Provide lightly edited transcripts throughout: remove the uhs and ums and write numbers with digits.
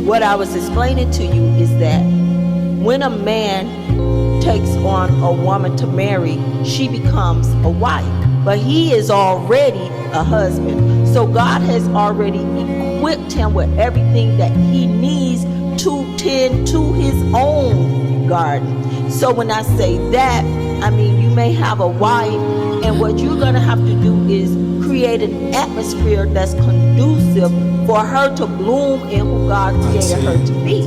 what I was explaining to you is that when a man takes on a woman to marry, she becomes a wife, but he is already a husband. So God has already equipped him with everything that he needs to tend to his own garden. So when I say that, I mean you may have a wife, and what you're going to have to do is create an atmosphere that's conducive for her to bloom in who God created her to be.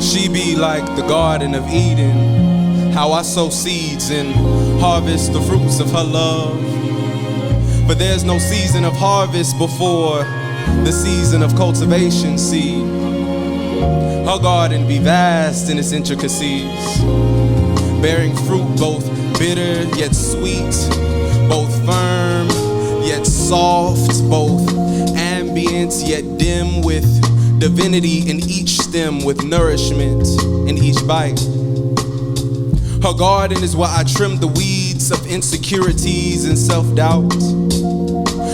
She be like the Garden of Eden, how I sow seeds and harvest the fruits of her love. But there's no season of harvest before the season of cultivation. See, her garden be vast in its intricacies, bearing fruit both bitter yet sweet, both firm yet soft, both ambient yet dim, with divinity in each stem, with nourishment in each bite. Her garden is where I trim the weeds of insecurities and self-doubt,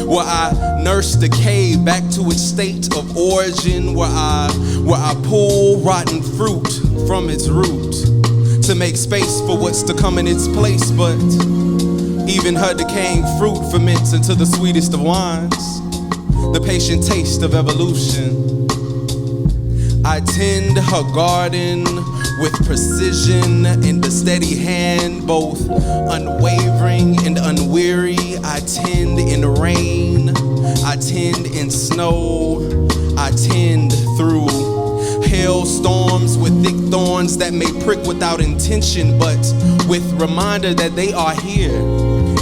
where I nurse decay back to its state of origin, where I pull rotten fruit from its root to make space for what's to come in its place. But even her decaying fruit ferments into the sweetest of wines, the patient taste of evolution. I tend her garden with precision and a steady hand, both unwavering and unweary. I tend in rain, I tend in snow, I tend through hailstorms with thick thorns that may prick without intention, but with reminder that they are here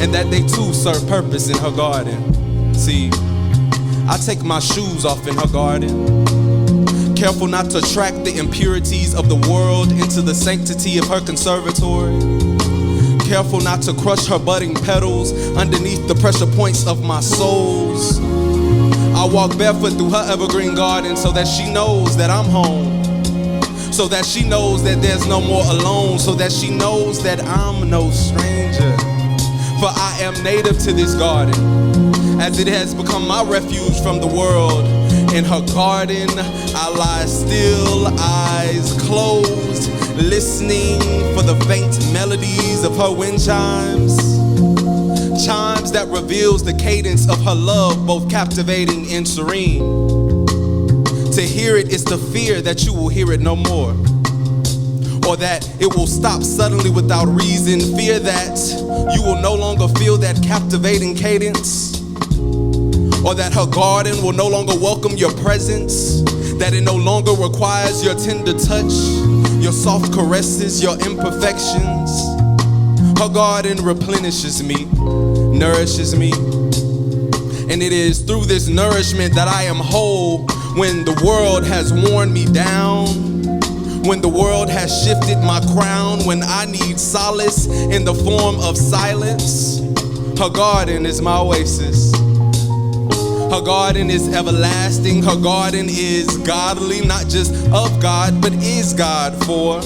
and that they too serve purpose in her garden. See, I take my shoes off in her garden, careful not to track the impurities of the world into the sanctity of her conservatory, careful not to crush her budding petals underneath the pressure points of my soles. I walk barefoot through her evergreen garden so that she knows that I'm home, so that she knows that there's no more alone, so that she knows that I'm no stranger. For I am native to this garden, as it has become my refuge from the world. In her garden, I lie still, eyes closed, listening for the faint melodies of her wind chimes, chimes that reveals the cadence of her love, both captivating and serene. To hear it is to fear that you will hear it no more, or that it will stop suddenly without reason. Fear that you will no longer feel that captivating cadence, or that her garden will no longer welcome your presence, that it no longer requires your tender touch, your soft caresses, your imperfections. Her garden replenishes me, nourishes me, and it is through this nourishment that I am whole. When the world has worn me down, when the world has shifted my crown, when I need solace in the form of silence, her garden is my oasis. Her garden is everlasting. Her garden is godly, not just of God, but is God. For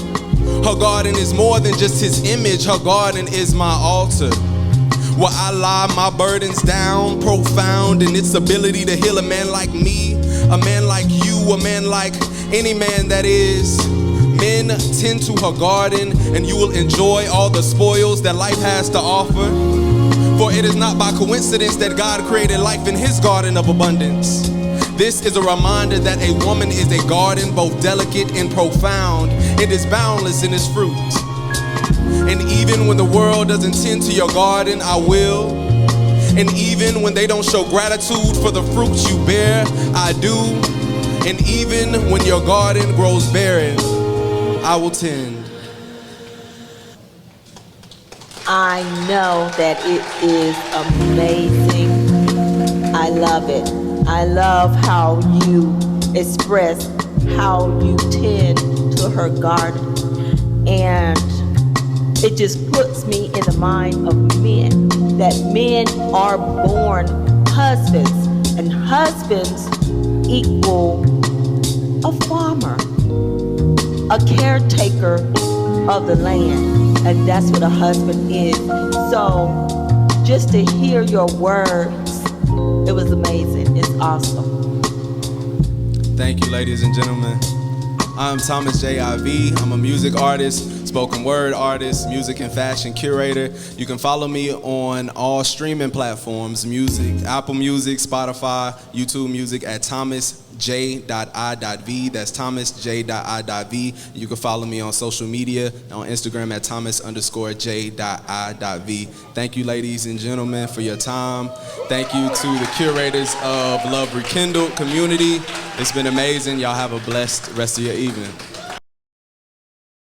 her garden is more than just his image. Her garden is my altar, where I lie my burdens down, profound in its ability to heal a man like me, a man like you, a man like any man that is. Men, tend to her garden, and you will enjoy all the spoils that life has to offer. For it is not by coincidence that God created life in his garden of abundance. This is a reminder that a woman is a garden, both delicate and profound. It is boundless in its fruit. And even when the world doesn't tend to your garden, I will. And even when they don't show gratitude for the fruits you bear, I do. And even when your garden grows barren, I will tend. I know that it is amazing. I love it. I love how you express how you tend to her garden. And it just puts me in the mind of men, that men are born husbands And husbands equal a farmer, a caretaker of the land. And that's what a husband is. So just to hear your words, it was amazing. It's awesome. Thank you, ladies and gentlemen. I'm Thomas J.I.V. I'm a music artist, spoken word artist, music and fashion curator. You can follow me on all streaming platforms, music, Apple Music, Spotify, YouTube Music at thomasj.i.v. That's thomasj.i.v. You can follow me on social media, on Instagram at thomas_j.i.v. Thank you, ladies and gentlemen, for your time. Thank you to the curators of Love Rekindled community. It's been amazing. Y'all have a blessed rest of your evening.